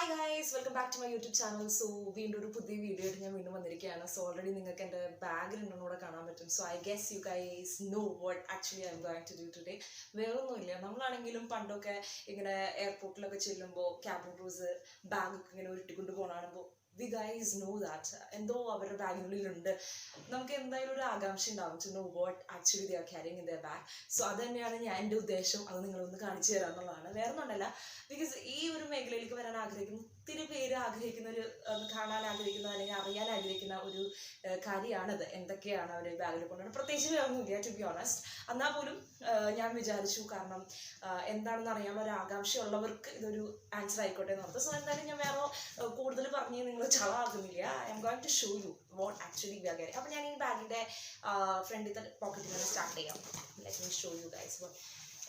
Hi guys, welcome back to my YouTube channel. So വീണ്ടും ഒരു പുതിയ വീഡിയോ ആയിട്ട് ഞാൻ വീണ്ടും വന്നിരിക്കുകയാണ്. So already നിങ്ങൾക്ക് എൻ്റെ ബാഗ് രണ്ടെണ്ണൂടെ കാണാൻ പറ്റും. So I guess you guys know what actually I'm going to do today. വേറൊന്നുമില്ല, നമ്മളാണെങ്കിലും പണ്ടൊക്കെ ഇങ്ങനെ എയർപോർട്ടിലൊക്കെ ചെല്ലുമ്പോൾ ക്യാബിൻ ക്രൂസ് ബാഗൊക്കെ ഇങ്ങനെ ഉരുട്ടിക്കൊണ്ട് പോകണാകുമ്പോൾ we guys know that എന്തോ അവരുടെ ബാഗിനുള്ളിലുണ്ട്. നമുക്ക് എന്തായാലും ഒരു ആകാംക്ഷ ഉണ്ടാവും to know what actually they are carrying in their bag. So അത് തന്നെയാണ് ഞാൻ എൻ്റെ ഉദ്ദേശം. അത് നിങ്ങളൊന്ന് കാണിച്ചു തരാം എന്നുള്ളതാണ്, വേറെ ഒന്നുമല്ല. ബിക്കോസ് ഈ ഒരു മേഖലയിലേക്ക് വരാൻ ആഗ്രഹിക്കുന്ന ഒത്തിരി പേര് ആഗ്രഹിക്കുന്ന ഒരു കാണാൻ ആഗ്രഹിക്കുന്ന അല്ലെങ്കിൽ അറിയാൻ ആഗ്രഹിക്കുന്ന ഒരു കാര്യമാണത്. എന്തൊക്കെയാണ് അവർ ബാഗിൽ കൊണ്ടുവരുന്നത്, പ്രത്യേകിച്ച് വേറൊന്നുമില്ല ടു ബി ഓണസ്റ്റ്. എന്നാൽ പോലും ഞാൻ വിചാരിച്ചു, കാരണം എന്താണെന്ന് അറിയാനുള്ള ഒരു ആകാംക്ഷ ഉള്ളവർക്ക് ഇതൊരു ആൻസർ ആയിക്കോട്ടെ എന്ന് ഓർത്തു. സോ എന്തായാലും ഞാൻ വേറെ കൂടുതൽ പറഞ്ഞ് നിങ്ങൾ ചളാക്കുന്നില്ല. I'm going to show you what actually we are getting. അപ്പോൾ ഞാൻ ഈ ബാഗിൻ്റെ ഫ്രണ്ടിലത്തെ പോക്കറ്റിൽ നിന്ന് സ്റ്റാർട്ട് ചെയ്യാം. Let me show you guys.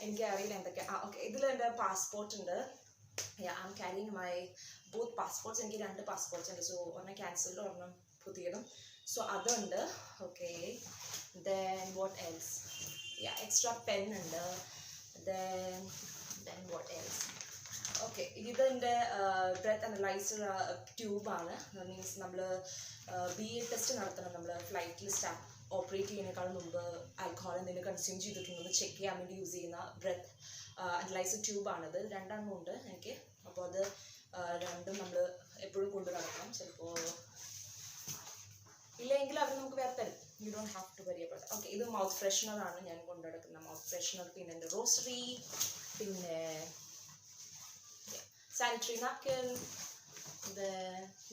എനിക്ക് അറിയില്ല എന്തൊക്കെ. ഓക്കെ, ഇതിൽ എൻ്റെ പാസ്പോർട്ട് ഉണ്ട്. I am carrying my both passports. എനിക്ക് 2 പാസ്പോർട്ട്സ് ഉണ്ട്. സോ ഒരെണ്ണം ക്യാൻസൽഡ്, ഒരെണ്ണം പുതിയതും. സോ അതുണ്ട്. Okay, then what else? Extra pen ഉണ്ട്. Then what else? ഓക്കെ, ഇതിൻ്റെ ബ്രെത്ത് അനലൈസർ ട്യൂബാണ്. മീൻസ് നമ്മൾ BA ടെസ്റ്റ് നടത്തണം. നമ്മൾ ഫ്ലൈറ്റിൽ ഓപ്പറേറ്റ് ചെയ്യുന്നതിനേക്കാളും മുമ്പ് ആൽക്കഹോൾ എന്തെങ്കിലും കൺസ്യൂം ചെയ്തിട്ടുണ്ടെന്ന് ചെക്ക് ചെയ്യാൻ വേണ്ടി യൂസ് ചെയ്യുന്ന ബ്രെത്ത് അനലൈസർ ട്യൂബാണിത്. 2 എണ്ണം ഉണ്ട് എനിക്ക്. അപ്പോൾ അത് രണ്ടും നമ്മൾ എപ്പോഴും കൊണ്ടു നടക്കണം. ചിലപ്പോൾ ഇല്ലെങ്കിൽ അവർ നമുക്ക് വേറെ തരും. You don't have to worry about. Okay, ഇത് മൗത്ത് ഫ്രഷ്നറാണ് ഞാൻ കൊണ്ടു നടക്കുന്ന മൗത്ത് ഫ്രഷ്നർ. പിന്നെ എൻ്റെ റോസറി, പിന്നെ sanitary napkin,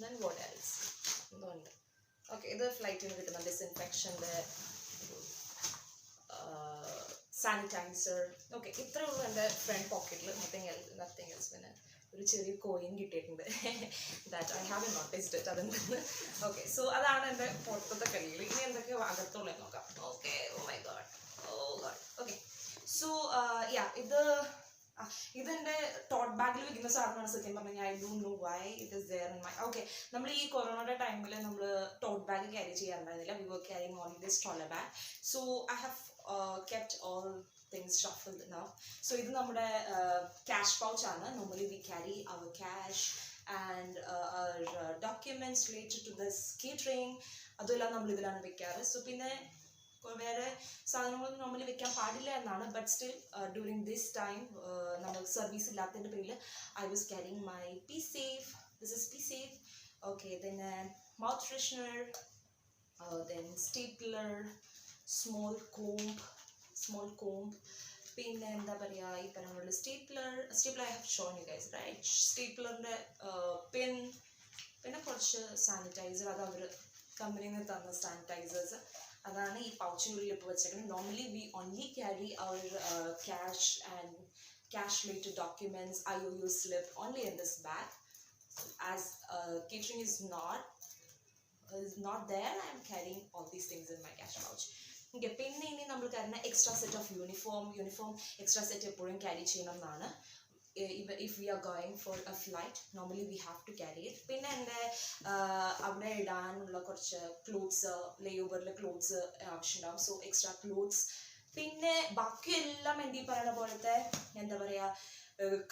then what else ഇതുണ്ട്. ഓക്കെ, ഇത് ഫ്ലൈറ്റിൽ നിന്ന് കിട്ടുന്ന ഡിസ്ഇൻഫെക്ഷൻ്റെ സാനിറ്റൈസർ. ഓക്കെ, ഇത്രയേ ഉള്ളൂ എൻ്റെ ഫ്രണ്ട് പോക്കറ്റിൽ. Nothing else. പിന്നെ ഒരു ചെറിയ കോയിൻ കിട്ടിയിട്ടുണ്ട്. That I have noticed it. അതെന്തെന്ന്. ഓക്കെ, സോ അതാണ് എൻ്റെ പുറത്തത്തെ കളിയിൽ. ഇനി എന്തൊക്കെ അകത്തുള്ളത് നോക്കാം. Okay, oh my god, okay. So ഇതെൻ്റെ ടോട്ട് ബാഗിൽ വെക്കുന്ന സാധനമാണ്. സത്യം പറഞ്ഞാൽ I don't know why it is there in my. Okay, നമ്മൾ ഈ കൊറോണയുടെ ടൈമിൽ നമ്മൾ ടോട്ട് ബാഗ് ക്യാരി ചെയ്യാറുണ്ടായിരുന്നില്ല. We were carrying only this trolley bag. So I have kept all things shuffled now. So ഇത് നമ്മുടെ cash pouch ആണ്. Normally we carry our cash and our documents related to this catering. അതെല്ലാം നമ്മൾ ഇതിലാണ് വെക്കാറ്. So പിന്നെ വേറെ സാധനങ്ങളൊന്നും നോർമലി വെക്കാൻ പാടില്ല എന്നാണ്. But still during this time നമ്മൾ സർവീസ് ഇല്ലാത്തതിൻ്റെ പേരിൽ I was carrying my P safe. This is P safe. Okay, then mouth freshener, then stapler, small comb, പിന്നെ എന്താ പറയുക, ഈ പറഞ്ഞ stapler I have shown you guys right. സ്റ്റേപ്ലറിൻ്റെ pen, പിന്നെ കുറച്ച് സാനിറ്റൈസർ. അത് അവർ കമ്പനിയിൽ നിന്ന് തന്ന സാനിറ്റൈസേഴ്സ്. അതാണ് ഈ പൗച്ചിനുള്ളിൽ ഇപ്പോൾ വെച്ചേക്കുന്നത്. Normally we only carry our cash and cash related documents, IOU slip only in this bag. As catering is not there, I am carrying all these things in my cash pouch. Okay, പിന്നെ ഇനി നമ്മൾ കാരണം extra set of uniform extra set എപ്പോഴും carry ചെയ്യണം എന്നാണ്. If we are going for a flight normally we have to carry it. പിന്നെ എൻ്റെ അവിടെ ഇടാനുള്ള കുറച്ച് ക്ലോത്ത്സ്, ലേ ഓവറിലെ ക്ലോത്ത്സ് ആവശ്യമുണ്ടാവും. So extra clothes. പിന്നെ ബാക്കിയെല്ലാം എൻ്റെ ഈ പറയുന്ന പോലത്തെ എന്താ പറയുക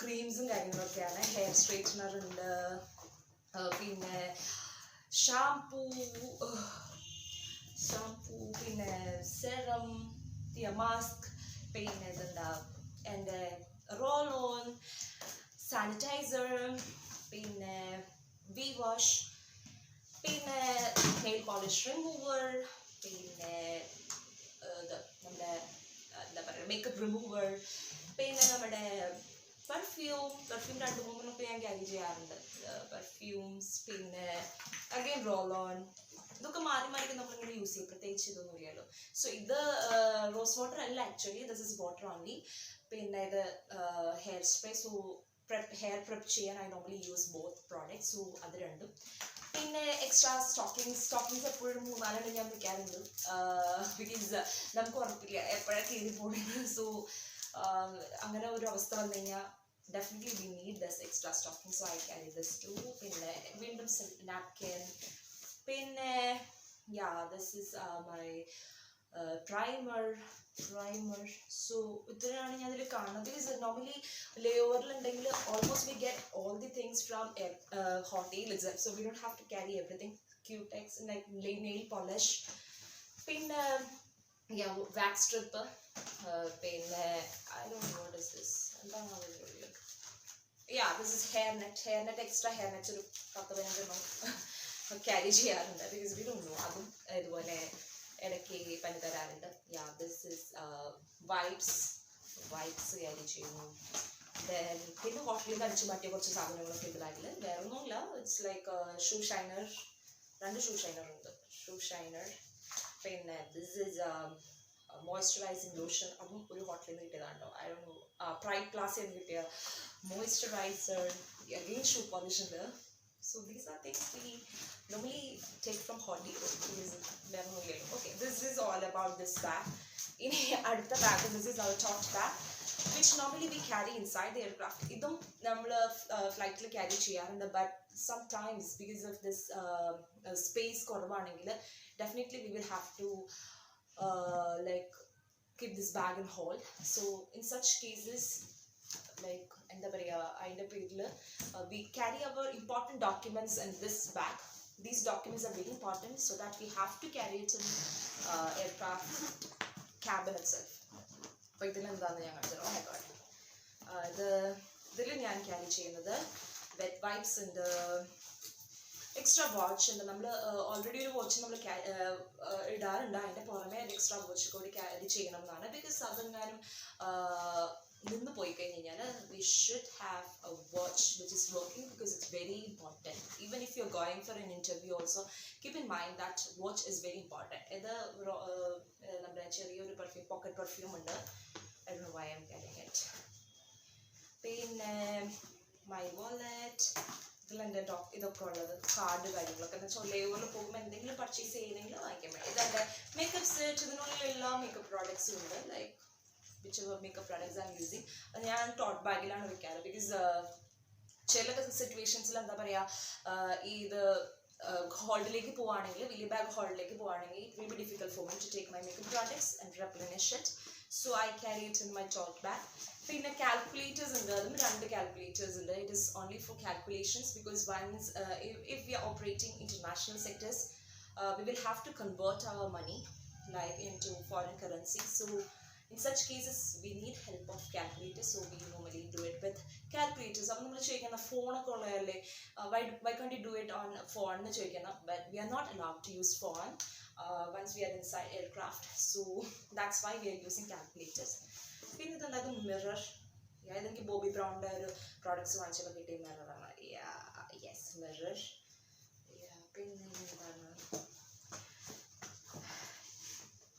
ക്രീംസും കാര്യങ്ങളൊക്കെയാണ്. ഹെയർ സ്ട്രെയിറ്റ്നർ ഉണ്ട്, പിന്നെ ഷാംപൂ, പിന്നെ സെറം, മാസ്ക്, പിന്നെ ഇതെന്താ എൻ്റെ റോൾ ഓൺ, സാനിറ്റൈസർ, പിന്നെ വി വാഷ്, പിന്നെ നെയിൽ പോളിഷ് റിമൂവർ, പിന്നെ നമ്മുടെ എന്താ പറയുക മേക്കപ്പ് റിമൂവർ, പിന്നെ നമ്മുടെ പെർഫ്യൂം 2-3 ഞാൻ ക്യാരി ചെയ്യാറുണ്ട്. പെർഫ്യൂംസ്, പിന്നെ അഗൈൻ റോൾ ഓൺ. ഇതൊക്കെ മാറി നമ്മളിങ്ങനെ യൂസ് ചെയ്യും, പ്രത്യേകിച്ച് ഇതൊന്നും ഇല്ലല്ലോ. സോ ഇത് റോസ് വാട്ടർ അല്ല actually, this is water only. പിന്നെ ഇത് hair spray. So hair prep ചെയ്യാൻ I normally use both products. So അത് രണ്ടും. പിന്നെ എക്സ്ട്രാ സ്റ്റോക്കിങ്സ് എപ്പോഴും 3-4 ഞാൻ വെക്കാറുണ്ട്. ബിക്കോസ് നമുക്ക് ഉറപ്പില്ല എപ്പോഴാണ് കയറി പോകുന്നത്. സോ അങ്ങനെ ഒരു അവസ്ഥ വന്നു കഴിഞ്ഞാൽ definitely we need this extra stocking. So I carry this too. പിന്നെ വീണ്ടും നാപ്കിൻ. പിന്നെ this is my primer. So ഇത്രയാണ് ഞാൻ ഇതിൽ കാണുന്നത്. Because normally layover almost we get all the things from hotel itself, so we don't have to carry everything. Cutex like nail polish, പിന്നെ yeah, wax strip, പിന്നെ I don't know what is this. Yeah, this is hairnet, extra hairnet ഒരു 10-15 carry ചെയ്യാറുണ്ട് because we don't know. അതും ഇതുപോലെ ഇടയ്ക്ക് പനി തരാറുണ്ട്. Yeah, this is wipes carry ചെയ്യുന്നു. Then പിന്നെ ഹോട്ടലിൽ നിന്ന് അടിച്ചു മാറ്റിയ കുറച്ച് സാധനങ്ങളൊക്കെ ഉണ്ട് ബാഗിൽ. വേറെ ഒന്നുമില്ല. It's like shoe shiner, 2 shoe shiner ഉണ്ട്. പിന്നെ ദിസ് ഈസ് മോയ്സ്ചറൈസിങ് ലോഷൻ. അതും ഒരു ഹോട്ടലിൽ നിന്ന് കിട്ടിയതാണോ, ഐ ഡോണ്ട് നോ. പ്രൈഡ് പ്ലാസയിൽ നിന്ന് കിട്ടിയ മോയ്സ്ചറൈസർ, അഗെയിൻ ഷൂ പോളിഷ് ഉണ്ട്. So these are things we normally take from hotel. Okay, this is all about this bag. In adutha bag, this is our tote bag, which normally we carry inside the aircraft. Idum nammal flight il carry cheyyarundu, but sometimes because of this space korvanengil definitely we will have to like keep this bag in hold. So in such cases, like എന്താ പറയുക, അതിൻ്റെ പേരിൽ we carry our important documents in this bag. These documents are very important, so that we have to carry it in aircraft cabin itself. അപ്പോൾ ഇതിലെന്താണെന്ന് ഞാൻ കാണിച്ചത്. Oh my god, ഇതിൽ ഞാൻ carry ചെയ്യുന്നത് വെറ്റ് വൈപ്സ് ഉണ്ട്, എക്സ്ട്രാ വാച്ച് ഉണ്ട്. നമ്മൾ already ഒരു വാച്ച് നമ്മൾ ഇടാറുണ്ട്, അതിൻ്റെ പുറമെ ഒരു എക്സ്ട്രാ വാച്ച് കൂടി ക്യാരി ചെയ്യണം എന്നാണ്. ബിക്കോസ് അതെങ്ങാനും നിന്ന് പോയി കഴിഞ്ഞ് കഴിഞ്ഞാൽ we should have a watch which is working, because it's very important. Even if you're going for an interview also, keep in mind that watch is very important. ഇത് നമ്മുടെ ചെറിയൊരു പെർഫ്യൂം, പോക്കറ്റ് പെർഫ്യൂം ഉണ്ട്. I don't know why I'm carrying it. പിന്നെ my wallet, ഇതിലെൻ്റെ ഇതൊക്കെ ഉള്ളത്, card കാര്യങ്ങളൊക്കെ. എന്ന് വെച്ചാൽ ലേവറിൽ പോകുമ്പോൾ എന്തെങ്കിലും പർച്ചേസ് ചെയ്യുന്നെങ്കിൽ വാങ്ങിക്കാൻ വേണ്ടി. ഇതെൻ്റെ മേക്കപ്പ് സെറ്റ്, ഇതിനുള്ള എല്ലാ മേക്കപ്പ് പ്രോഡക്ട്സും ഉണ്ട്. Like whichever makeup products I'm using. ഞാൻ ടോട്ട് ബാഗിലാണ് വെക്കാറ്. ബിക്കോസ് ചില സിറ്റുവേഷൻസിൽ എന്താ പറയുക, ഇത് ഹോൾഡിലേക്ക് പോവുകയാണെങ്കിൽ, വലിയ ബാഗ് ഹോൾഡിലേക്ക് പോവുകയാണെങ്കിൽ it will be difficult for me to take my makeup products and replenish it. So I carry it in my tote bag. പിന്നെ കാൽക്കുലേറ്റേഴ്സ് ഉണ്ട്, അതും 2 കാൽക്കുലേറ്റേഴ്സ് ഉണ്ട്. It is only for calculations, because once if we are operating international sectors, we will have to convert our money like into foreign currency. So in such cases we need help of calculators, so we normally do it with calculators. അപ്പോൾ നമ്മൾ ചോദിക്കുന്ന ഫോണൊക്കെ ഉള്ളതല്ലേ, why can't you do it on phone എന്ന് ചോദിക്കണം. But we are not allowed to use phone once we are inside aircraft, so that's why we are using calculators. പിന്നെ ഇതെന്തായാലും mirror. ഇതെനിക്ക് ബോബി ബ്രൗണിൻ്റെ ഒരു പ്രോഡക്ട്സ് വാങ്ങിച്ചപ്പോൾ കിട്ടിയ മിററാണ്. Yes, mirror. പിന്നെ എന്താണ്,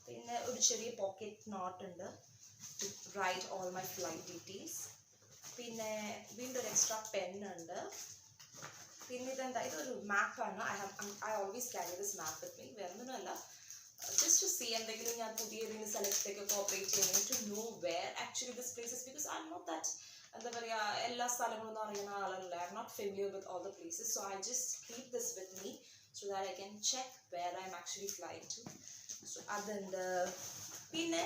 പിന്നെ ഒരു ചെറിയ പോക്കറ്റ് നോട്ട് ഉണ്ട് to write all my flight details. പിന്നെ വീണ്ടും ഒരു എക്സ്ട്രാ പെൻ ഉണ്ട്. പിന്നെ ഇതെന്താ, ഇതൊരു മാപ്പാണ്. I always carry this map with me. വേറൊന്നുമല്ല, ജസ്റ്റ് ടു സീ എന്തെങ്കിലും ഞാൻ പുതിയ ഏതെങ്കിലും സ്ഥലത്തേക്കൊക്കെ ഓപ്പറേറ്റ് ചെയ്യണമെങ്കിൽ to know where actually this places. Because I'm not that, എന്താ പറയുക, എല്ലാ സ്ഥലങ്ങളും അറിയുന്ന ആളല്ല. I'm not familiar with all the places. So I just keep this with me so that I can check where I am actually flying to. So അതുണ്ട്. പിന്നെ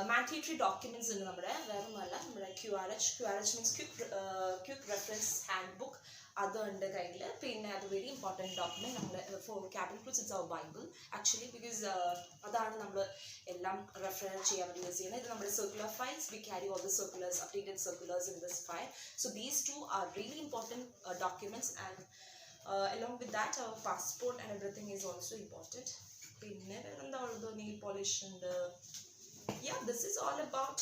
mandatory documents ഉണ്ട് നമ്മുടെ. വേറെ ഒന്നുമല്ല, നമ്മുടെ QRH means quick reference handbook. അതുണ്ട് കയ്യിൽ. പിന്നെ അത് വെരി ഇമ്പോർട്ടൻറ്റ് ഡോക്യുമെൻറ്റ്. നമ്മൾ for cabin crews it's our Bible actually, because അതാണ് നമ്മൾ എല്ലാം റെഫർ ചെയ്യാൻ വേണ്ടി യൂസ് ചെയ്യുന്നത്. ഇത് നമ്മുടെ circular files. V carry all the circulars, updated circulars in this file. So these 2 are really important documents, and along with that our passport and everything is also important. പിന്നെ എന്താ ഉള്ളത്, nail polish ഉണ്ട്. this is all about.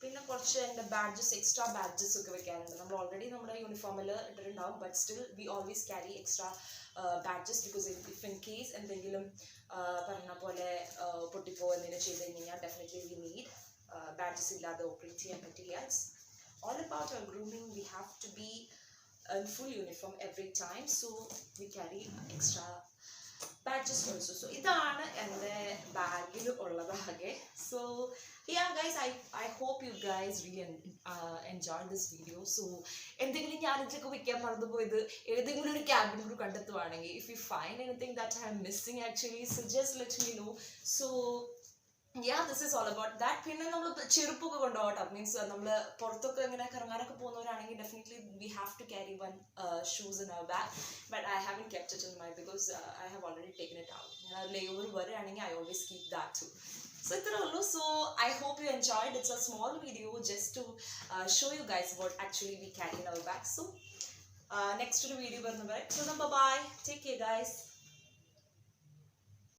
പിന്നെ കുറച്ച് എൻ്റെ badges, extra badges ഒക്കെ വെക്കാറുണ്ട്. നമ്മൾ ഓൾറെഡി നമ്മുടെ യൂണിഫോമിൽ ഇട്ടിട്ടുണ്ടാവും, but still we always carry extra badges, because if in case എന്തെങ്കിലും പറഞ്ഞ പോലെ പൊട്ടിപ്പോ എന്തെങ്കിലും ചെയ്ത് കഴിഞ്ഞാൽ ഡെഫിനറ്റ്ലി വി നീഡ് ബാഡ്ജസ് ഇല്ലാതെ ഓപ്പറേറ്റ് ചെയ്യാൻ പറ്റില്ല. It's all about our grooming. We have to be in full uniform every time, so we carry extra Badges also. So ഇതാണ് എൻ്റെ ബാഗിൽ ഉള്ളത് ആകെ. So yeah guys, I hope you guys really enjoyed this video. So എന്തെങ്കിലും ഞാൻ ഇതിലൊക്കെ വെക്കാൻ മറന്നു പോയത് ഏതെങ്കിലും ഒരു ക്യാബിൻ ക്രൂ കണ്ടെത്തുവാണെങ്കിൽ, if you find anything that I'm missing actually, so just let me know. So yeah, this is all about that. പിന്നെ നമ്മൾ ചെരുപ്പൊക്കെ കൊണ്ടുപോകട്ടോ, മീൻസ് നമ്മൾ പുറത്തൊക്കെ ഇങ്ങനെ കറങ്ങാനൊക്കെ പോകുന്നവരാണെങ്കിൽ definitely we have to carry one shoes in our bag. But I haven't kept it in my, because I have already taken it out. ഞാൻ layover വരികയാണെങ്കിൽ I always keep that too. So ഇത്രേ ഉള്ളൂ. So I hope you enjoyed. It's a small video just to show you guys what actually we carry in our bags. So next to the video വരുന്നവരെ, so bye bye, take care guys.